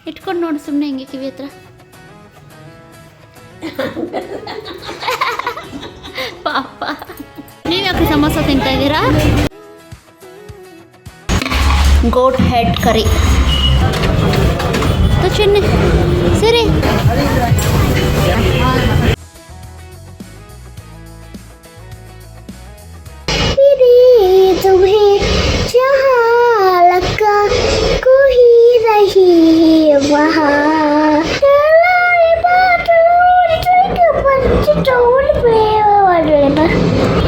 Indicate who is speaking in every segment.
Speaker 1: ಇಟ್ಕೊಂಡು ನೋಡು ಸುಮ್ಮನೆ ಹಿಂಗೆ ಕಿವಿ ಹತ್ರ. ಪಾಪ ನೀವು ಯಾಕೆ ಸಮೋಸ ತಿಂತಾ ಇದ್ದೀರಾ? ಗೋಟ್ ಹೆಡ್ ಕರಿ ಚಿನ್ನಿ ಸರಿ.
Speaker 2: तुम्हें जहाँ लगा कोई नहीं वहाँ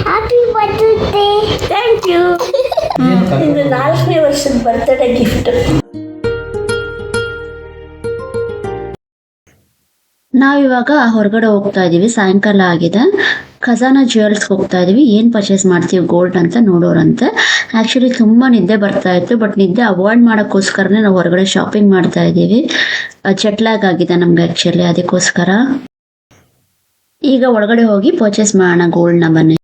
Speaker 2: ಹ್ಯಾಪಿ ಬರ್ತ್ಡೇ. Thank you. ಇದು 4ನೇ ವರ್ಷದ ಬರ್ತ್ಡೇ ಗಿಫ್ಟ್.
Speaker 3: ನಾವಿವಾಗ ಹೊರಗಡೆ ಹೋಗ್ತಾ ಇದೀವಿ, ಸಾಯಂಕಾಲ ಆಗಿದೆ. ಖಜಾನಾ ಜ್ಯುವೆಲ್ಸ್ಗೆ ಹೋಗ್ತಾ ಇದೀವಿ. ಏನು ಪರ್ಚೇಸ್ ಮಾಡ್ತೀವಿ ಗೋಲ್ಡ್ ಅಂತ ನೋಡೋರಂತೆ. ಆ್ಯಕ್ಚುಲಿ ತುಂಬ ನಿದ್ದೆ ಬರ್ತಾ ಇತ್ತು, ಬಟ್ ನಿದ್ದೆ ಅವಾಯ್ಡ್ ಮಾಡೋಕ್ಕೋಸ್ಕರನೇ ನಾವು ಹೊರಗಡೆ ಶಾಪಿಂಗ್ ಮಾಡ್ತಾ ಇದ್ದೀವಿ. ಜೆಟ್ಲ್ಯಾಗ್ ಆಗಿದೆ ನಮ್ಗೆ ಆ್ಯಕ್ಚುಲಿ, ಅದಕ್ಕೋಸ್ಕರ ಈಗ ಒಳಗಡೆ ಹೋಗಿ ಪರ್ಚೇಸ್ ಮಾಡೋಣ ಗೋಲ್ಡ್ನ. ಬನ್ನಿ.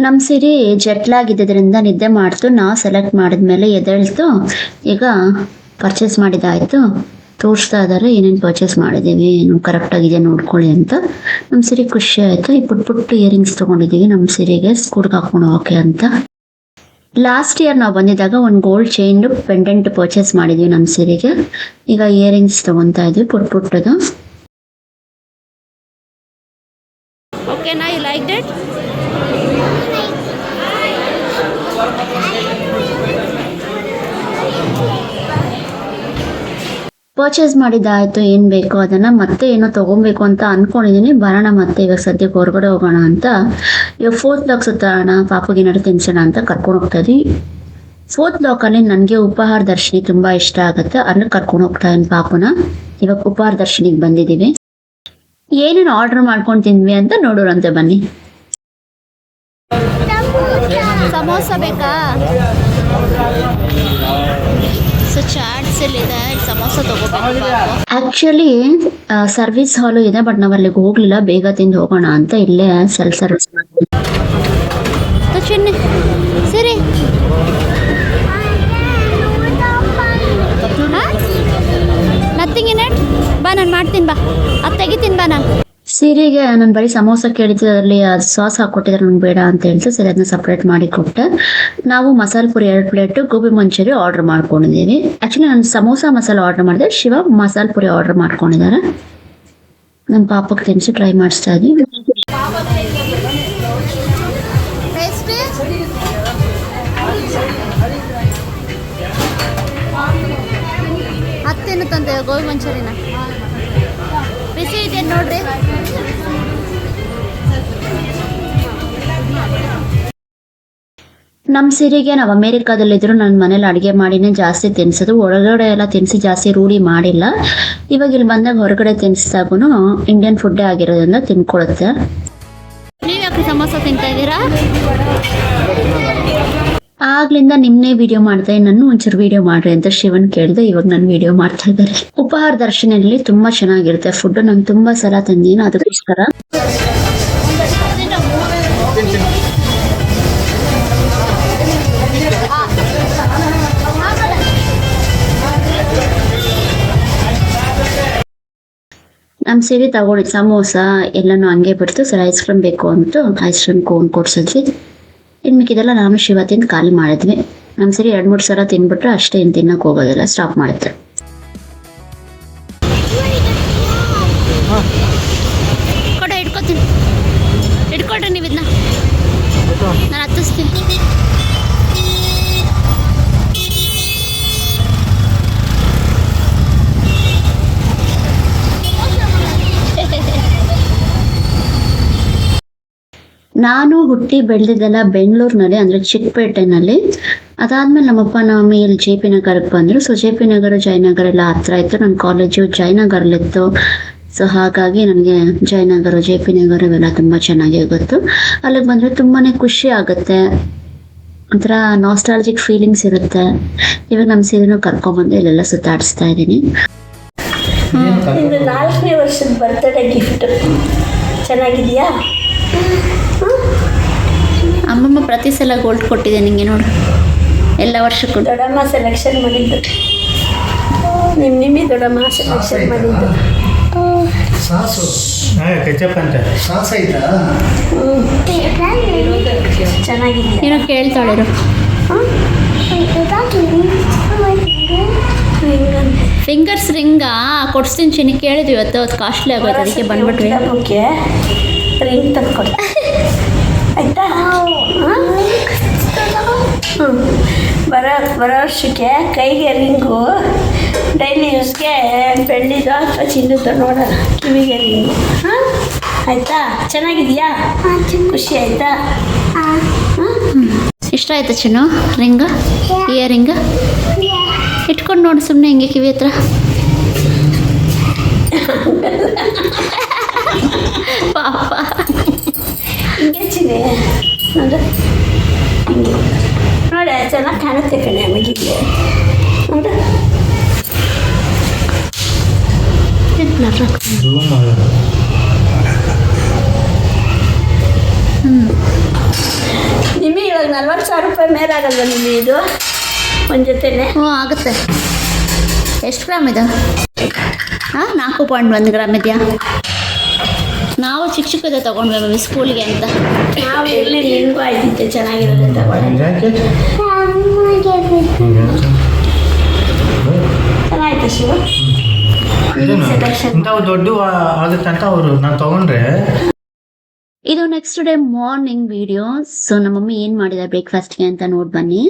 Speaker 3: ನಮ್ಮ ಸಿರಿ ಜೆಟ್ಲ್ಯಾಗ್ ಇದ್ದಿದ್ದರಿಂದ ನಿದ್ದೆ ಮಾಡ್ತು. ನಾವು ಸೆಲೆಕ್ಟ್ ಮಾಡಿದ್ಮೇಲೆ ಎದ್ದೇಳ್ತು. ಈಗ ಪರ್ಚೇಸ್ ಮಾಡಿದಾಯಿತು. ತೋರಿಸ್ತಾ ಇದ್ದಾರೆ ಏನೇನು ಪರ್ಚೇಸ್ ಮಾಡಿದ್ದೀವಿ, ಏನು ಕರೆಕ್ಟಾಗಿದೆ ನೋಡ್ಕೊಳ್ಳಿ ಅಂತ. ನಮ್ಮ ಸಿರಿ ಖುಷಿ ಆಯಿತು. ಈ ಪುಟ್ಟು ಇಯರಿಂಗ್ಸ್ ತೊಗೊಂಡಿದ್ದೀವಿ ನಮ್ಮ ಸಿರಿಗೆ ಸ್ಕೂಲ್ಗೆ ಹಾಕೊಂಡು ಹೋಗೋಕೆ ಅಂತ. ಲಾಸ್ಟ್ ಇಯರ್ ನಾವು ಬಂದಿದ್ದಾಗ ಒಂದು ಗೋಲ್ಡ್ ಚೈನ್ ಪೆಂಡೆಂಟ್ ಪರ್ಚೇಸ್ ಮಾಡಿದ್ವಿ ನಮ್ಮ ಸಿರಿಗೆ. ಈಗ ಇಯರಿಂಗ್ಸ್ ತೊಗೊತಾ ಇದ್ವಿ ಪುಟ್ಟದು.
Speaker 1: ಓಕೆನಾ? You like it?
Speaker 3: ಪರ್ಚೇಸ್ ಮಾಡಿದ್ದಾಯಿತು. ಏನು ಬೇಕೋ ಅದನ್ನು ಮತ್ತೆ ಏನೋ ತೊಗೊಬೇಕು ಅಂತ ಅಂದ್ಕೊಂಡಿದ್ದೀನಿ. ಬರೋಣ ಮತ್ತೆ ಇವಾಗ ಸದ್ಯಕ್ಕೆ ಹೊರಗಡೆ ಹೋಗೋಣ ಅಂತ. ಇವಾಗ 4th ಬ್ಲಾಕ್ ಸುತ್ತಾಡೋಣ, ಪಾಪಗೆ ಏನಾದ್ರು ತಿನ್ಸೋಣ ಅಂತ ಕರ್ಕೊಂಡು ಹೋಗ್ತಾ ಇದ್ವಿ. 4th ಬ್ಲಾಕಲ್ಲಿ ನನಗೆ ಉಪಹಾರ ದರ್ಶಿನಿ ತುಂಬ ಇಷ್ಟ ಆಗುತ್ತೆ, ಅಲ್ಲಿ ಕರ್ಕೊಂಡು ಹೋಗ್ತಾ ಇದ್ದೀನಿ ಪಾಪುನ. ಇವಾಗ ಉಪಹಾರ ದರ್ಶಿನಿಗೆ ಬಂದಿದ್ದೀವಿ. ಏನೇನು ಆರ್ಡರ್ ಮಾಡ್ಕೊಂಡು ತಿಂದ್ವಿ ಅಂತ ನೋಡೋರಂತೆ ಬನ್ನಿ.
Speaker 1: ಸಮೋಸ ಬೇಕಾ? ಸೊ ಚಾಟ್ಸ್ ಇದೆ, ಸಮೋಸ ತಗೋಬೇಕು.
Speaker 3: ಆಕ್ಚುಲಿ ಸರ್ವಿಸ್ ಹಾಲು ಇದೆ, ಬಟ್ ನಾವು ಅಲ್ಲಿಗೆ ಹೋಗ್ಲಿಲ್ಲ. ಬೇಗ ತಿಂದು ಹೋಗೋಣ ಅಂತ ಇಲ್ಲೇ ಸೆಲ್ಫ್ ಸರ್ವಿಸ್
Speaker 1: ಚಿನ್ನಿ ಸರಿ. Nothing in it. ಬಾ ನಾನು ಮಾಡ್ತೀನಿ, ಬಾ ಅದು ತೆಗಿತೀನಿ, ಬಾ ನಾನು.
Speaker 3: ಸಿರಿಗೆ ನಾನು ಬರೀ ಸಮೋಸ ಕೇಳಿದ್ದೆ, ಅದರಲ್ಲಿ ಸಾಸ್ ಹಾಕೊಟ್ಟಿದ್ರೆ ನಂಗೆ ಬೇಡ ಅಂತ ಹೇಳ್ತು. ಸರಿ ಅದನ್ನ ಸಪ್ರೇಟ್ ಮಾಡಿ ಕೊಟ್ಟೆ. ನಾವು ಮಸಾಲೆ ಪುರಿ 2 ಪ್ಲೇಟು, ಗೋಬಿ ಮಂಚೂರಿ ಆರ್ಡರ್ ಮಾಡ್ಕೊಂಡಿದ್ದೀವಿ. ಆ್ಯಕ್ಚುಲಿ ನಾನು ಸಮೋಸ ಮಸಾಲೆ ಆರ್ಡರ್ ಮಾಡಿದೆ, ಶಿವ ಮಸಾಲೆ ಪುರಿ ಆರ್ಡರ್ ಮಾಡ್ಕೊಂಡಿದ್ದಾರೆ. ನಮ್ಮ ಪಾಪಕ್ಕೆ ತಿನ್ನಿಸಿ ಟ್ರೈ ಮಾಡಿಸ್ತಾ ಇದ್ದೀವಿ.
Speaker 1: ಹತ್ತೇನು ತಂದೆ ಗೋಬಿ ಮಂಚೂರಿನ ಬಿಸಿ ಇದೆ ನೋಡ್ರಿ.
Speaker 3: ನಮ್ಮ ಸಿರಿಗೆ ನಾವು ಅಮೇರಿಕಾದಲ್ಲಿದ್ದರೂ ನನ್ನ ಮನೇಲಿ ಅಡುಗೆ ಮಾಡಿನೇ ಜಾಸ್ತಿ ತಿನ್ಸೋದು. ಹೊರಗಡೆ ಎಲ್ಲ ತಿನ್ನಿಸಿ ಜಾಸ್ತಿ ರೂಢಿ ಮಾಡಿಲ್ಲ. ಇವಾಗ ಇಲ್ಲಿ ಬಂದಾಗ ಹೊರಗಡೆ ತಿನ್ನಿಸಿದಾಗೂ ಇಂಡಿಯನ್ ಫುಡ್ಡೇ ಆಗಿರೋದ್ರಿಂದ ತಿನ್ಕೊಳುತ್ತೆ.
Speaker 1: ನೀವು ಯಾಕೆ ಸಮೋಸ ತಿಂತಾ ಇದ್ದೀರಾ?
Speaker 3: ಆಗ್ಲಿಂದ ನಿಮ್ಮನ್ನೇ ವಿಡಿಯೋ ಮಾಡ್ತಾ ನಾನು ಒಂಚೂರು ವಿಡಿಯೋ ಮಾಡ್ರಿ ಅಂತ ಶಿವನ್ ಕೇಳಿದೆ. ಇವಾಗ ನಾನು ವಿಡಿಯೋ ಮಾಡ್ತಾ ಇದ್ದಾರೆ. ಉಪಹಾರ ದರ್ಶನಲ್ಲಿ ತುಂಬಾ ಚೆನ್ನಾಗಿರುತ್ತೆ ಫುಡ್. ನಾನು ತುಂಬಾ ಸಲ ತಂದೀನಿ, ಅದಕ್ಕೋಸ್ಕರ. ನಮ್ಮ ಸಿರಿ ತಗೊಂಡಿದ್ದು ಸಮೋಸ ಎಲ್ಲನೂ ಹಂಗೆ ಬಿಡ್ತು. ಸರಿ ಐಸ್ ಕ್ರೀಮ್ ಬೇಕು ಅಂತು ಐಸ್ ಕ್ರೀಮ್ ಕೋನ್ ಕೊಡ್ಸಿದ್ವಿ. ಇನ್ನು ಮಿಕ್ಕಿದೆಲ್ಲ ನಾನು ಶಿವ ತಿಂದು ಖಾಲಿ ಮಾಡಿದ್ವಿ. ನಮ್ಮ ಸರಿ 2-3 ಸಲ ತಿನ್ಬಿಟ್ರೆ ಅಷ್ಟೇ, ಇನ್ನು ತಿನ್ನಕ್ಕೆ ಹೋಗೋದಿಲ್ಲ, ಸ್ಟಾಪ್ ಮಾಡುತ್ತೆ.
Speaker 1: ಕೊಡು, ಇಟ್ಕೊತೀನಿ, ಇಟ್ಕೊಳ್ರಿ ನೀವು ಇದನ್ನ, ನಾನು ಹತ್ತಿಸ್ತೀನಿ.
Speaker 3: ನಾನು ಹುಟ್ಟಿ ಬೆಳೆದಿದ್ದೆಲ್ಲ ಬೆಂಗಳೂರಿನಲ್ಲಿ, ಅಂದರೆ ಚಿಕ್ಕಪೇಟೆನಲ್ಲಿ. ಅದಾದ್ಮೇಲೆ ನಮ್ಮಪ್ಪ ನಮ್ಮಿ ಇಲ್ಲಿ JP ನಗರಕ್ಕೆ ಬಂದರು. ಸೊ JP ನಗರ ಜಯನಗರ ಎಲ್ಲ ಹತ್ರ ಇತ್ತು. ನನ್ನ ಕಾಲೇಜು ಜಯನಗರಲ್ಲಿತ್ತು. ಸೊ ಹಾಗಾಗಿ ನನಗೆ ಜಯನಗರ JP ನಗರ ಇವೆಲ್ಲ ತುಂಬ ಚೆನ್ನಾಗಿ ಗೊತ್ತು. ಅಲ್ಲಿಗೆ ಬಂದರೆ ತುಂಬಾ ಖುಷಿ ಆಗುತ್ತೆ, ಒಂಥರ ನಾಸ್ಟಾಲಜಿಕ್ ಫೀಲಿಂಗ್ಸ್ ಇರುತ್ತೆ. ಇವಾಗ ನಮ್ಮ ಸೀರೆನೂ ಕರ್ಕೊಂಡ್ಬಂದು ಇಲ್ಲೆಲ್ಲ ಸುತ್ತಾಡಿಸ್ತಾ ಇದ್ದೀನಿ.
Speaker 2: ಇದು 4ನೇ ವರ್ಷದ ಬರ್ತ್ಡೇ ಗಿಫ್ಟ್. ಚೆನ್ನಾಗಿದೆಯಾ?
Speaker 1: ಅಮ್ಮಮ್ಮ ಪ್ರತಿ ಸಲ ಗೋಲ್ಡ್ ಕೊಟ್ಟಿದೆ ನಿಂಗೆ ನೋಡು. ಎಲ್ಲ ವರ್ಷಕ್ಕೂ.
Speaker 2: ದೊಡ್ಡಮ್ಮ ಸೆಲೆಕ್ಷನ್ ಮಾಡಿದ್ದು, ನಿಮ್ಮಿ ದೊಡ್ಡಮ್ಮ ಸೆಲೆಕ್ಷನ್ ಮಾಡಿದ್ದು.
Speaker 4: ಸಾಸು ಕೆಚಪ್ ಅಂತ ಸಾಸ್ ಆಯ್ತಾ?
Speaker 2: ಚೆನ್ನಾಗಿದೆ.
Speaker 1: ಏನೋ ಕೇಳ್ತಾಳಿರು. ಫಿಂಗರ್ಸ್ ರಿಂಗಾ ಕೊಡ್ಸ್ತೀನಿ ಚಿನ್ನಿ, ಕೇಳಿದ್ವಿ ಇವತ್ತು. ಅದು ಕಾಸ್ಟ್ಲಿ ಆಗೋಯ್ತು, ಅದಕ್ಕೆ ಬಂದ್ಬಿಟ್ವಿ.
Speaker 2: ಹಬ್ಬಕ್ಕೆ ರಿಂಗ್ ತಂದ್ಕೊಡಿ ಆಯ್ತಾ? ಬರೋ ವರ್ಷಕ್ಕೆ ಕೈಗೆ ರಿಂಗು, ಡೈಲಿ ಯೂಸ್ಗೆ ಬೆಳ್ಳಿದು ಅಥವಾ ಚಿನ್ನದ ನೋಡೋಣ, ಕಿವಿಗೆ ರಿಂಗು. ಹಾಂ ಆಯಿತಾ? ಚೆನ್ನಾಗಿದೆಯಾ? ಖುಷಿ ಆಯಿತಾ?
Speaker 1: ಇಷ್ಟ ಆಯ್ತಾ ಚಿನ್ನು ರಿಂಗ? ಇಯರ್ ರಿಂಗ ಇಟ್ಕೊಂಡು ನೋಡಿ ಸುಮ್ಮನೆ ಹಿಂಗೆ ಕಿವಿ ಹತ್ರ. ಪಾಪ
Speaker 2: ಹಿಂಗೆ ಚಿನ್ನೆ ನೋಡು, ಹಿಂಗೆ ನೋಡಿ ಚೆನ್ನಾಗಿ ಕಾಣುತ್ತೆ ಕಣೆ ನಮಗಿಗೆ. ನೋಡು ನಿಮಗೆ ಇವಾಗ 40,000 ರೂಪಾಯಿ ಮೇಲಾಗಲ್ವ ನಿಮಗೆ ಇದು ಒಂದು ಜೊತೆನೆ?
Speaker 1: ಹ್ಞೂ ಆಗುತ್ತೆ. ಎಷ್ಟು ಗ್ರಾಮ್ ಇದೆ? ಹಾಂ 4.1 ಗ್ರಾಮ್ ಇದೆಯಾ? ನಾವು ಚಿಕ್ಕ ಚಿಕ್ಕದೇ ತೊಗೊಂಡ್ವಿ ಸ್ಕೂಲ್ಗೆ ಅಂತ.
Speaker 2: ನಾವು ಇಲ್ಲಿ ನಿಮಗೂ ಆಯ್ತಿದ್ದೆ ಚೆನ್ನಾಗಿರೋದು ತಗೊಳ್ಳೋದು. ಚೆನ್ನಾಯ್ತು ಶಿವ.
Speaker 4: ಇಂಥವು ದೊಡ್ಡ ಆಗುತ್ತೆ ಅಂತ ಅವರು ನಾನು ತೊಗೊಂಡ್ರೆ.
Speaker 3: ಇದು next day morning video. So ನಮ್ಮ ಮಮ್ಮಿ ಏನು ಮಾಡಿದ್ದಾರೆ ಬ್ರೇಕ್ಫಾಸ್ಟ್ಗೆ ಅಂತ ನೋಡಿ ಬನ್ನಿ.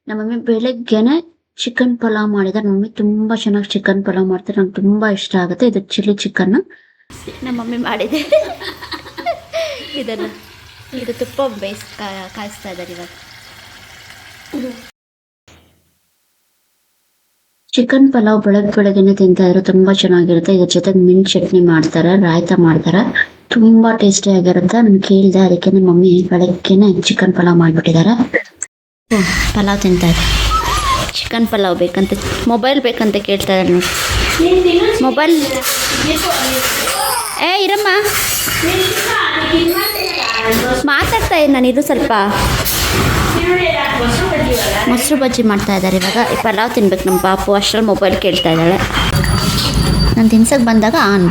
Speaker 3: ನಮ್ಮ ಮಮ್ಮಿ ಬೆಳಗ್ಗೆನೆ ಚಿಕನ್ ಪಲಾವ್ ಮಾಡಿದ್ದಾರೆ. ನಮ್ಮ ಮಮ್ಮಿ ತುಂಬ ಚೆನ್ನಾಗಿ ಚಿಕನ್ ಪಲಾವ್ ಮಾಡ್ತಾರೆ, ನಂಗೆ ತುಂಬ ಇಷ್ಟ ಆಗುತ್ತೆ. ಇದು ಚಿಲ್ಲಿ ಚಿಕನ್
Speaker 1: ನಮ್ಮ ಮಮ್ಮಿ ಮಾಡಿದೆ. ಇದನ್ನು ಇದು ತುಪ್ಪ ಕಾಯಿಸ್ತಾ ಇದ್ದಾರೆ ಇವಾಗ.
Speaker 3: ಚಿಕನ್ ಪಲಾವ್ ಬೆಳಗ್ಗೆನೆ ತಿಂತಾ ಇದ್ರೆ ತುಂಬ ಚೆನ್ನಾಗಿರುತ್ತೆ. ಇದ್ರ ಜೊತೆಗೆ ಮಿಂಟ್ ಚಟ್ನಿ ಮಾಡ್ತಾರೆ, ರಾಯ್ತ ಮಾಡ್ತಾರೆ, ತುಂಬ ಟೇಸ್ಟಿ ಆಗಿರುತ್ತೆ. ನಾನು ಕೇಳಿದೆ, ಅದಕ್ಕೆ ನಮ್ಮ ಮಮ್ಮಿ ಬೆಳಗ್ಗೆನೆ ಚಿಕನ್ ಪಲಾವ್ ಮಾಡಿಬಿಟ್ಟಿದ್ದಾರೆ.
Speaker 1: ಪಲಾವ್ ತಿಂತಾ ಇದೆ. ಚಿಕನ್ ಪಲಾವ್ ಬೇಕಂತ, ಮೊಬೈಲ್ ಬೇಕಂತ ಕೇಳ್ತಾ ಇದ್ದಾರೆ ನೋಡಿ. ಮೊಬೈಲ್ ಇರಮ್ಮ ಮಾತಾಡ್ತಾ ಇದ್ದೀನಿ ನಾನು. ಇದು ಸ್ವಲ್ಪ ಮೊಸರು ಬಜ್ಜಿ ಮಾಡ್ತಾ ಇದ್ದಾರೆ ಇವಾಗ. ಪಲಾವ್ ತಿನ್ಬೇಕು ನಮ್ಮ ಪಾಪು. ಅಷ್ಟರಲ್ಲಿ ಮೊಬೈಲ್ ಕೇಳ್ತಾ ಇದ್ದಾಳೆ. ನಾನು ತಿನ್ಸಕ್ಕೆ ಬಂದಾಗ ಆನ್.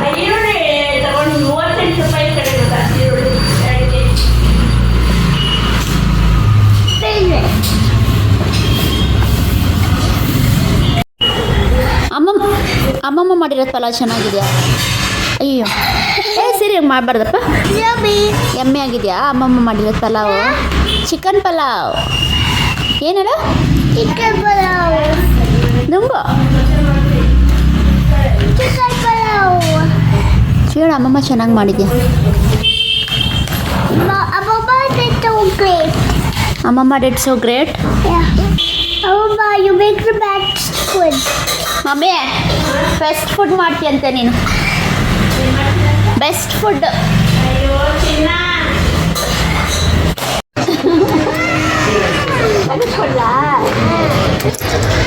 Speaker 1: ಅಮ್ಮಮ್ಮ ಮಾಡಿರೋದು ಪಲಾವ್ ಚೆನ್ನಾಗಿದೆಯಾ? ಅಯ್ಯೋ ಸರಿ ಮಾಡಬಾರ್ದಪ್ಪ. ಎಮ್ಮೆ ಆಗಿದೆಯಾ ಅಮ್ಮಮ್ಮ ಮಾಡಿರೋದು ಪಲಾವು? ಚಿಕನ್ ಪಲಾವ್ ಏನಾರ?
Speaker 2: ಚಿಕನ್ ಪಲಾವ್
Speaker 1: ನುಂಗು
Speaker 2: ಚಿಕನ್ ಪಲಾವ್
Speaker 1: ಹೇಳು. ಅಮ್ಮಮ್ಮ ಚೆನ್ನಾಗಿ ಮಾಡಿದ್ಯಾ? ಅಮ್ಮಮ್ಮ did so great.
Speaker 2: You make the best food.
Speaker 1: Mummy best food ಮಾಡ್ತೀಯಂತೆ ನೀನು. Best food.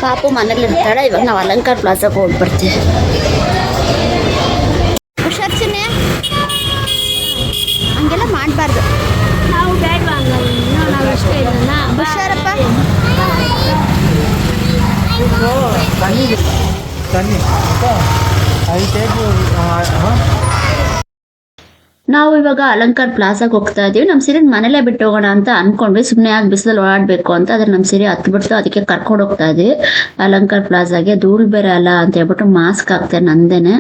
Speaker 1: ಪಾಪು ಮನೇಲಿ ಇರ್ತಾಳೆ. ಇವಾಗ ನಾವು ಅಲಂಕಾರ ಪ್ಲಾಜಾಗೆ ಹೋಗಿ ಬರ್ತೀವಿ. ಹುಷಾರ್ ಚಿನ್ನೆ, ಹಂಗೆಲ್ಲ ಮಾಡಬಾರ್ದು.
Speaker 2: ನಾವು ಬೇಡವಾ? ನಾವು ಅಷ್ಟೇ ಇದನ್ನ
Speaker 1: ಹುಷಾರಪ್ಪ.
Speaker 3: ನಾವು ಇವಾಗ ಅಲಂಕಾರ ಪ್ಲಾಜಾಗೆ ಹೋಗ್ತಾ ಇದೀವಿ. ನಮ್ಮ ಸೀರೆ ಮನೇಲೆ ಬಿಟ್ಟು ಹೋಗೋಣ ಅಂತ ಅನ್ಕೊಂಡ್ವಿ. ಸುಮ್ಮನೆ ಆಗಿ ಬಿಸಿಲಲ್ಲಿ ಓಡಾಡಬೇಕು ಅಂತ. ಅದ್ರ ನಮ್ಮ ಸೀರೆ ಹತ್ಬಿಡ್ತು, ಅದಕ್ಕೆ ಕರ್ಕೊಂಡು ಹೋಗ್ತಾ ಇದೀವಿ ಅಲಂಕಾರ ಪ್ಲಾಜಾಗೆ. ಧೂಳು ಬೇರೆ ಅಲ್ಲ ಅಂತ ಹೇಳ್ಬಿಟ್ಟು ಮಾಸ್ಕ್ ಹಾಕ್ತೆ ನಂದೇನೆ.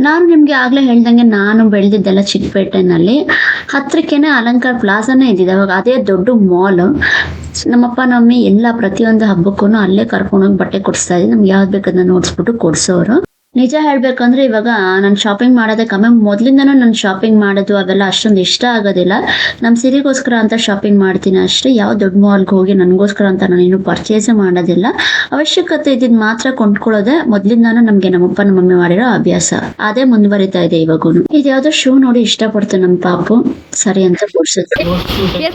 Speaker 3: ನಾನು ನಿಮ್ಗೆ ಆಗ್ಲೇ ಹೇಳ್ದಂಗೆ ನಾನು ಬೆಳೆದಿದ್ದೆಲ್ಲ ಚಿಕ್ಕಪೇಟೆನಲ್ಲಿ ಹತ್ರಕ್ಕೇನೆ ಅಲಂಕಾರ ಪ್ಲಾಜಾನೇ ಇದ್ದಿದೆ ಅವಾಗ. ಅದೇ ದೊಡ್ಡ ಮಾಲ್. ನಮ್ಮಪ್ಪ ನಮ್ಮಿ ಎಲ್ಲ ಪ್ರತಿಯೊಂದು ಹಬ್ಬಕ್ಕೂ ಅಲ್ಲೇ ಕರ್ಕೊಂಡೋಗಿ ಬಟ್ಟೆ ಕೊಡಿಸ್ತಾ ಇದ್ವಿ. ನಮ್ಗೆ ಯಾವ್ದು ಬೇಕದನ್ನ ನೋಡ್ಸ್ಬಿಟ್ಟು ಕೊಡ್ಸೋರು. ನಿಜ ಹೇಳ್ಬೇಕಂದ್ರೆ ಇವಾಗ ನಾನು ಶಾಪಿಂಗ್ ಮಾಡೋದೇ ಕಮ್ಮಿ. ಮೊದಲಿಂದನೂ ನಾನು ಶಾಪಿಂಗ್ ಮಾಡೋದು ಅವೆಲ್ಲ ಅಷ್ಟೊಂದು ಇಷ್ಟ ಆಗೋದಿಲ್ಲ. ನಮ್ಮ ಸೀರೆಗೋಸ್ಕರ ಅಂತ ಶಾಪಿಂಗ್ ಮಾಡ್ತೀನಿ ಅಷ್ಟೇ. ಯಾವ ದೊಡ್ಡ ಮಾಲ್ಗೆ ಹೋಗಿ ನನಗೋಸ್ಕರ ಅಂತ ನಾನು ಇನ್ನೂ ಪರ್ಚೇಸೇ ಮಾಡೋದಿಲ್ಲ. ಅವಶ್ಯಕತೆ ಇದ್ದಿದ್ದು ಮಾತ್ರ ಕೊಂಡ್ಕೊಳ್ಳೋದೆ ಮೊದಲಿಂದಾನು ನಮ್ಗೆ ನಮ್ಮಪ್ಪ ನಮ್ಮ ಮಮ್ಮಿ ಮಾಡಿರೋ ಅಭ್ಯಾಸ. ಅದೇ ಮುಂದುವರಿತಾ ಇದೆ ಇವಾಗೂ. ಇದು ಯಾವ್ದೋ ಶೂ ನೋಡಿ ಇಷ್ಟಪಡ್ತು ನಮ್ಮ ಪಾಪು, ಸರಿ ಅಂತ ಕೊಡ್ಸುತ್ತೆ.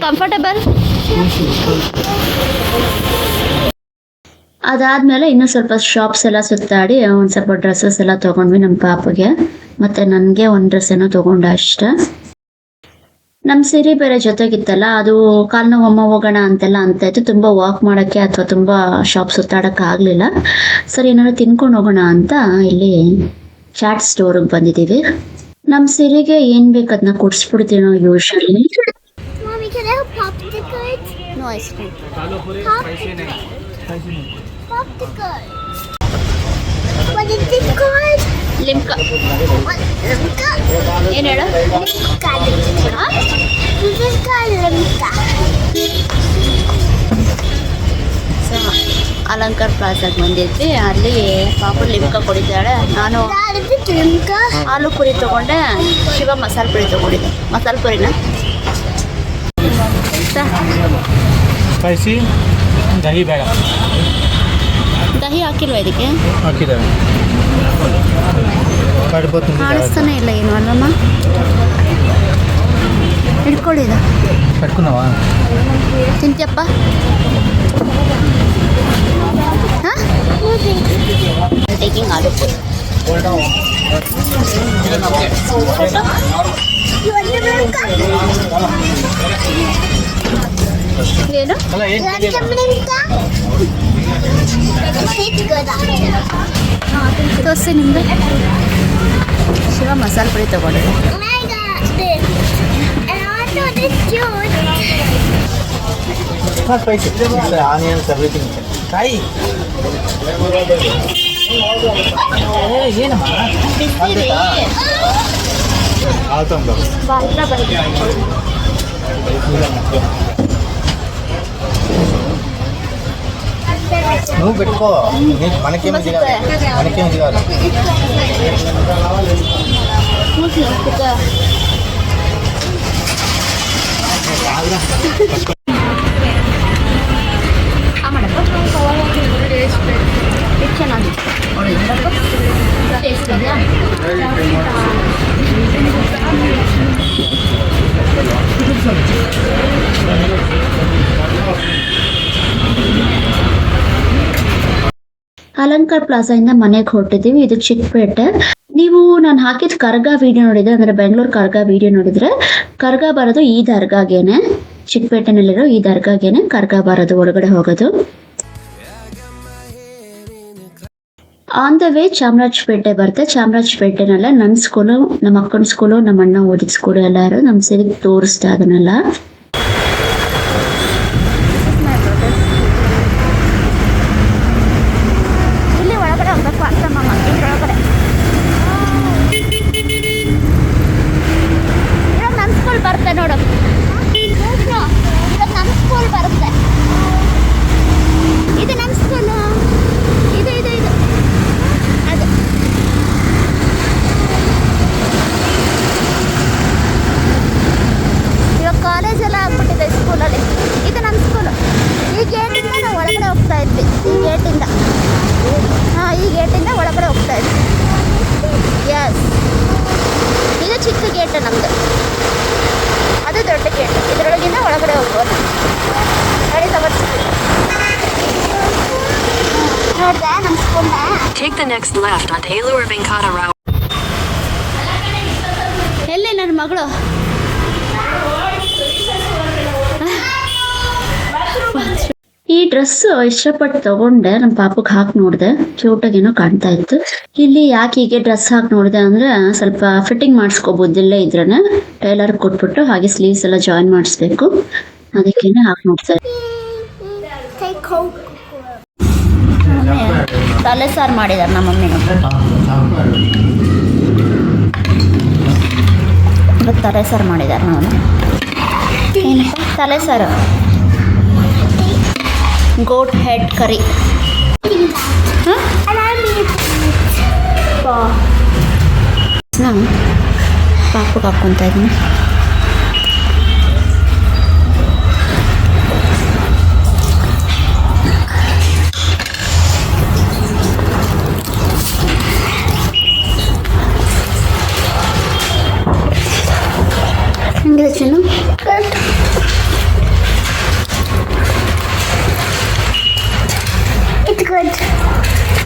Speaker 1: ಕಂಫರ್ಟಬಲ್.
Speaker 3: ಅದಾದ್ಮೇಲೆ ಇನ್ನೂ ಸ್ವಲ್ಪ ಶಾಪ್ಸ್ ಎಲ್ಲ ಸುತ್ತಾಡಿ ಒಂದ್ ಸ್ವಲ್ಪ ಡ್ರೆಸ್ಸಸ್ ಎಲ್ಲ ತಗೊಂಡ್ವಿ ನಮ್ಮ ಪಾಪಗೆ. ಮತ್ತೆ ನನ್ಗೆ ಒಂದ್ ಡ್ರೆಸ್ ಏನೋ ತಗೊಂಡ ಅಷ್ಟೇ. ನಮ್ಮ ಸಿರಿ ಬೇರೆ ಜೊತೆಗಿತ್ತಲ್ಲ, ಅದು ಕಾಲ್ ನೋವು ಅಮ್ಮ ಹೋಗೋಣ ಅಂತೆಲ್ಲ ಅಂತ ಇತ್ತು. ತುಂಬ ವಾಕ್ ಮಾಡೋಕ್ಕೆ ಅಥವಾ ತುಂಬ ಶಾಪ್ ಸುತ್ತಾಡೋಕ್ಕೆ ಆಗಲಿಲ್ಲ. ಸರಿ ಏನಾದ್ರು ತಿನ್ಕೊಂಡು ಹೋಗೋಣ ಅಂತ ಇಲ್ಲಿ ಚಾಟ್ ಸ್ಟೋರಿಗೆ ಬಂದಿದ್ದೀವಿ. ನಮ್ಮ ಸಿರಿಗೆ ಏನು ಬೇಕು ಅದನ್ನ ಕೊಡಿಸ್ಬಿಡ್ತೀವಿ ನಾವು usually.
Speaker 5: Mommy, can I have popsicles?
Speaker 1: No ice cream.
Speaker 5: Popsicles. What is this called?
Speaker 1: Limca.
Speaker 5: What Limca?
Speaker 1: ಏನು ಹೇಳು?
Speaker 5: Limca. This is called Limca.
Speaker 1: So Alankar ಪ್ಲಾಜಾಗೆ ಬಂದಿದ್ವಿ. ಅಲ್ಲಿ ಪಾಪು ಲಿಮ್ಕಾ ಕುಡಿತಾಳೆ. ನಾನು
Speaker 5: Dad, is it Limca?
Speaker 1: ಆಲೂ ಪುರಿ ತೊಗೊಂಡೆ. ಶಿವ ಮಸಾಲೆ ಪುರಿ ತೊಗೊಂಡಿದ್ದೆ. ಮಸಾಲೆ ಪುರಿನ
Speaker 4: ಸ್ಪೈಸಿ ದಹಿ ಬೇಡ.
Speaker 1: ದಹಿ ಹಾಕಿಲ್ವ ಇದಕ್ಕೆ?
Speaker 4: ಹಾಕಿದ್ದಾವೆ. ಕಡುಬು ತಿಂದಿದ್ದಾವೆ.
Speaker 1: ಕಾಣಿಸ್ತಾನೆ ಇಲ್ಲ ಏನು ಅಲ್ಲಮ್ಮ. ಹಿಡ್ಕೊಳ್ಳಿದ
Speaker 4: ಕಟ್ಕೊಂಡವ
Speaker 1: ತಿಂತ್ಯಪ್ಪ. ಹಾಂ taking aloo Puri.
Speaker 5: You want the Limca?
Speaker 1: ಏನು?
Speaker 4: ಅಲ್ಲ
Speaker 5: You
Speaker 4: ಏನು
Speaker 5: want some Limca? It's good actually.
Speaker 1: Dosa ನಿಮ್ಮದು. ಶಿವ ಮಸಾಲೆ ಪುರಿ ತೊಗೊಂಡಿದ್ದೆ.
Speaker 5: Oh my god, this. And also this juice.
Speaker 4: Spicy onions everything. ಕಾಯಿ ಏನಮ್ಮ ಆತಂಬ నువ్వు పెట్టుకో మనకేమి దిగాలి మనకేమి దిగాలి
Speaker 3: ಅಲಂಕಾರ್ ಪ್ಲಾಜಾಯಿಂದ ಮನೆಗೆ ಹೊರಟಿದ್ದೀವಿ. ಇದು ಚಿಕ್ಕಪೇಟೆ. ನೀವು ನಾನು ಹಾಕಿದ ಕರ್ಗ ವಿಡಿಯೋ ನೋಡಿದ್ರೆ, ಅಂದರೆ ಬೆಂಗಳೂರು ಕರ್ಗ ವಿಡಿಯೋ ನೋಡಿದ್ರೆ, ಕರ್ಗ ಬರೋದು ಈ ದರ್ಗಾಗೇನೆ, ಚಿಕ್ಕಪೇಟೆನಲ್ಲಿರೋ ಈ ದರ್ಗಾಗೇನೆ ಕರ್ಗ ಬರೋದು, ಒಳಗಡೆ ಹೋಗೋದು. ಆನ್ ದ ವೇ ಚಾಮರಾಜಪೇಟೆ ಬರುತ್ತೆ. ಚಾಮರಾಜಪೇಟೆನಲ್ಲ ನನ್ನ ಸ್ಕೂಲು, ನಮ್ಮ ಅಕ್ಕನ ಸ್ಕೂಲು, ನಮ್ಮ ಅಣ್ಣ ಓದಿದ ಸ್ಕೂಲು ಎಲ್ಲರೂ ನಮ್ಮ ಸೇರಿ ತೋರಿಸ್ತಾ ಅದನ್ನೆಲ್ಲ.
Speaker 1: ಇಲ್ಲಿ ಒಳಗಡೆ ಹೋಗ್ಬೇಕು ಅರ್ಥಮ್ಮ. ಒಳಗಡೆ ಇವಾಗ ನಮ್ಮ ಸ್ಕೂಲ್ ಬರುತ್ತೆ ನೋಡು.
Speaker 5: ಇವಾಗ ನಮ್ಮ ಸ್ಕೂಲ್ ಬರುತ್ತೆ.
Speaker 1: ಇದು ನಮ್ಮ ಸ್ಕೂಲು. ಇದು ಇದು ಇದು ಅದು ಇವಾಗ ಕಾಲೇಜ್ ಎಲ್ಲ ಆಗ್ಬಿಟ್ಟಿದೆ ಸ್ಕೂಲಲ್ಲಿ. ಇದು ನಮ್ಮ ಸ್ಕೂಲು. ಈ ಗೇಟಿಂದ ನಾವು ಒಳಗಡೆ ಹೋಗ್ತಾ ಇದ್ವಿ. ಈ ಗೇಟಿಂದ ಈ ಗೇಟಿಂದ ಒಳಗಡೆ ಹೋಗ್ತಾ ಇದ್ವಿ. ಎಸ್, ಇದು ಚಿಕ್ಕ ಗೇಟ್ ನಮ್ಮದು, ಅದು ದೊಡ್ಡ ಗೇಟ್. ಇದರೊಳಗಿಂದ ಒಳಗಡೆ ಹೋಗ್ಬೋದು. ಗಾಡಿ ತಗೊಳ್ತೀವಿ.
Speaker 5: ನೋಡ್ದೆ ನಮ್ಮ ಸ್ಕೂಲ್ನ?
Speaker 6: Take the next left on Taylor Venkata Rao.
Speaker 1: ಎಲ್ಲಿ ನನ್ನ ಮಗಳು?
Speaker 3: ಈ ಡ್ರೆಸ್ ಇಷ್ಟಪಟ್ಟು ತಗೊಂಡೆ, ನಮ್ಮ ಪಾಪಕ್ಕೆ ಹಾಕಿ ನೋಡಿದೆ, ಕ್ಯೂಟಾಗೇನೋ ಕಾಣ್ತಾ ಇತ್ತು. ಇಲ್ಲಿ ಯಾಕೆ ಹೀಗೆ ಡ್ರೆಸ್ ಹಾಕಿ ನೋಡಿದೆ ಅಂದರೆ, ಸ್ವಲ್ಪ ಫಿಟ್ಟಿಂಗ್ ಮಾಡಿಸ್ಕೋಬೋದು ಇಲ್ಲೇ ಇದ್ರೇ. ಟೈಲರ್ ಕೊಟ್ಬಿಟ್ಟು ಹಾಗೆ ಸ್ಲೀವ್ಸ್ ಎಲ್ಲ ಜಾಯಿನ್ ಮಾಡಿಸ್ಬೇಕು, ಅದಕ್ಕೇನೆ ಹಾಕಿ ನೋಡ್ತಾ ಇದ್ದೆ.
Speaker 5: Take Coke.
Speaker 1: ತಲೆ ಸಾರು ಮಾಡಿದ್ದಾರೆ ನಮ್ಮ ಮಮ್ಮಿನ. ಇವತ್ತು ತಲೆ ಸಾರು ಮಾಡಿದ್ದಾರೆ. ನಾವು ಏನಪ್ಪ ತಲೆ ಸಾರು? Goat head curry.
Speaker 5: And I need
Speaker 1: ನಾನು ಪಾಪಕ್ಕೆ ಹಾಕ್ಕೊತಾ ಇದ್ದೀನಿ. ಹೆಂಗಿದೆ ಚಿನ್ನು?
Speaker 5: It's good.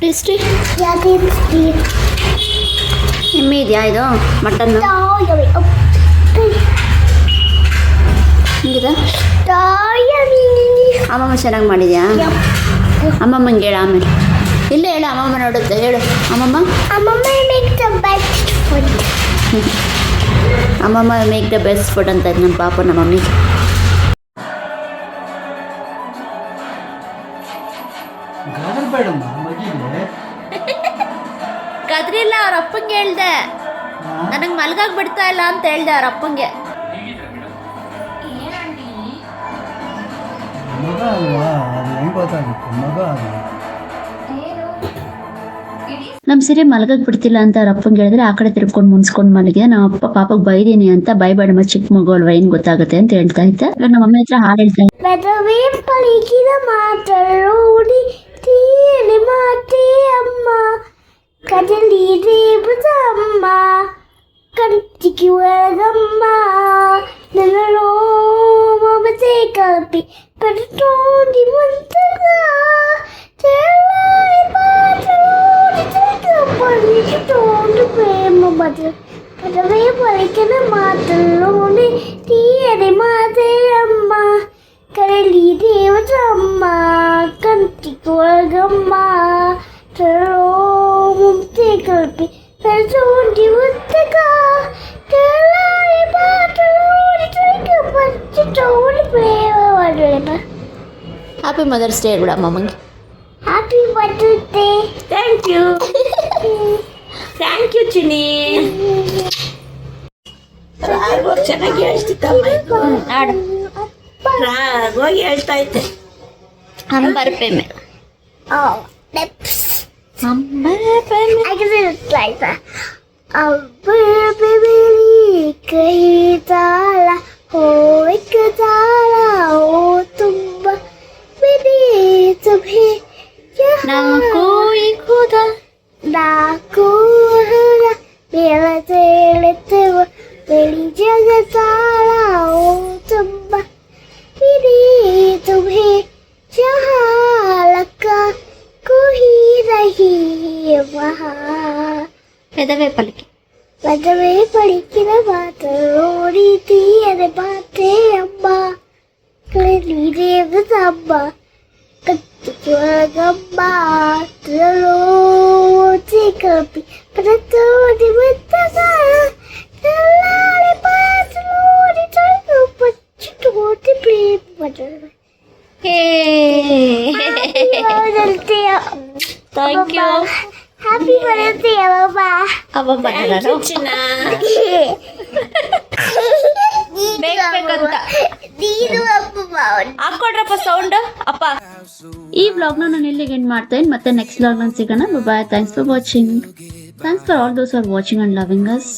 Speaker 1: ಟೇಸ್ಟಿ.
Speaker 5: Yeah, it's deep.
Speaker 1: ಎಮ್ಮೆ ಇದೆಯಾ ಇದು? ಮಟನ್ನು?
Speaker 5: No, you're
Speaker 1: ಹಿಂಗಿದೆ ಅಮ್ಮಮ್ಮ ಚೆನ್ನಾಗಿ ಮಾಡಿದ್ಯಾ? ಅಮ್ಮಮ್ಮಂಗೆ ಹೇಳು ಆಮೇಲೆ. ಇಲ್ಲೇ ಹೇಳು, ಅಮ್ಮಮ್ಮ ನೋಡುತ್ತೆ ಹೇಳು. ಅಮ್ಮಮ್ಮ ಅಮ್ಮಮ್ಮ ಮೇಕ್ ದ ಬೆಸ್ಟ್ ಫುಡ್ ಅಂತ ನಮ್ಮ ಪಾಪ ನಮ್ಮ ಮಮ್ಮಿ. ಗದ್ರಿಲ್ಲ, ಅವ್ರ ಅಪ್ಪಂಗೆ ಹೇಳ್ದೆ, ನನಗೆ ಮಲ್ಗಾಗ್ ಬಿಡ್ತಾ ಇಲ್ಲ ಅಂತ ಹೇಳ್ದೆ ಅವ್ರ ಅಪ್ಪಂಗೆ.
Speaker 4: ಮಗ ಅಲ್ವಾ, ಅದು ಹೆಂಗೆ ಗೊತ್ತಾಗುತ್ತೆ ಮಗ ಅದು.
Speaker 3: ನಮ್ಮ ಸಿರಿ ಮಲಗಕ್ ಬಿಡ್ತಿಲ್ಲ ಅಂತ ಅವ್ರ ಅಪ್ಪಂಗೆ ಹೇಳಿದ್ರೆ ಆ ಕಡೆ ತಿರ್ಕೊಂಡು ಮುನ್ಸ್ಕೊಂಡು ಮಲಗಿದೆ. ನಮ್ಮ ಅಪ್ಪ ಪಾಪಕ್ ಬೈದೀನಿ ಅಂತ ಬೈಬೇಡಮ್ಮ, ಚಿಕ್ಕ ಮಗು ಅಲ್ವಾ ಏನ್ ಗೊತ್ತಾಗುತ್ತೆ ಅಂತ ಹೇಳ್ತಾ ಇದ್ದೆ. ನಮ್ಮ ಮಮ್ಮಿ ಹತ್ರ ಹಾಡು ಹೇಳ್ತಾ ಇದ್ದೆ.
Speaker 5: ಪದವೇ ಪಲಿಕಿದ ಮಾತರೋಡಿ ತೀಯಲಿ ಮಾತೆ ಅಮ್ಮ ಕದಲಿ ದೇವದಮ್ಮ ಕಂಚಿಗೆ ಒಳಗಮ್ಮ ನನ್ನೋ ಮಮತೆ ಕಲ್ಪಿ ಪರಟೋಡಿ ಮುಂತಗ ಚೆಲ್ಲಾಯಿ ಪಾಟರೋಡಿ ಪಡಿಟೋಡಿ ಪ್ರೇಮ ಬದ ಪದವೇ ಪಲಿಕಿದ ಮಾತರೋಡಿ ತೀಯಲಿ ಮಾತೆ ಅಮ್ಮ ಕರಳಿ ದೇವದಮ್ಮ ಕಂಚಿಗೊಳಗಮ್ಮ ತರೋ ಮುಕ್ತಿ ಕಲ್ಪಿ ಪರಟೋಡಿ ಮುಂತಗ ಚೆಲ್ಲಾಯಿ ಪಾಟರೋಡಿ ಪಡಿಟೋಡಿ ಪ್ರೇಮ ಬದ.
Speaker 1: ಹ್ಯಾಪಿ ಮದರ್ಸ್ ಡೇ ಹೇಳ್ಬಿಡ ಅಮ್ಮಮ್ಮಂಗೆ.
Speaker 5: Happy birthday.
Speaker 2: Thank you thank you ಚಿನ್ನಿ. ರಾಗೋಗಿ ಚೆನ್ನಾಗಿ ಹೇಳ್ತಿತ್ತಮ್ಮ,
Speaker 1: ಹಾಡು
Speaker 2: ರಾಗೋಗಿ ಹೇಳ್ತಾ ಇದ್ದೆ.
Speaker 1: Ambar ಪೇಮೆ
Speaker 5: Oh, lips. I can do it like that. Baby, kahi tala, ho ek tala, ho tumba, baby, tumhe
Speaker 1: ನಾ Koi ಕೂದ
Speaker 5: naku hara, mera tele tewa, beli jaga tala, ho tumba, baby, tumhe जहाँ लगा कोई नहीं वहाँ.
Speaker 1: ಪದವೇ ಪಲಿಕೆ
Speaker 5: ಪದವೇ ಪಲಿಕಿನ ಮಾತರೋಡಿ ತೀಯದ ಮಾತೆ ಅಮ್ಮ ಕರಳಿ ದೇವದಮ್ಮ ಕಂಚಿಗೊಳಗಮ್ಮ ತರೋ ಕಲ್ಪಿ ಪರಟೋಡಿ ಮುಂತಗ ಚೆಲ್ಲಾಯಿ ಪಾಟರೋಡಿ ಪಡಿಟೋಡಿ ಪ್ರೇಮ ಬದ.
Speaker 1: Thank you.
Speaker 5: ಹ್ಯಾಪಿ ಬರ್ತ್ಡೇ ಅಮ್ಮ.
Speaker 1: ಅಮ್ಮಮ್ಮ
Speaker 2: ಚಿನ್ನ.
Speaker 1: ಬೇಕಂತ
Speaker 5: ನೀನು ಅಮ್ಮ
Speaker 1: ಹಾಕೊಡ್ರಪ್ಪ ಸೌಂಡ್ ಅಪ್ಪ.
Speaker 3: ಈ ವ್ಲಾಗ್ನ ನಾನು ಇಲ್ಲಿಗೆ ಎಂಡ್ ಮಾಡ್ತೇನೆ. ಮತ್ತೆ ನೆಕ್ಸ್ಟ್ ವ್ಲಾಗ್ ನಲ್ಲಿ ಸಿಗೋಣ. Bye. Thanks for watching. Thanks for all those are watching and loving us.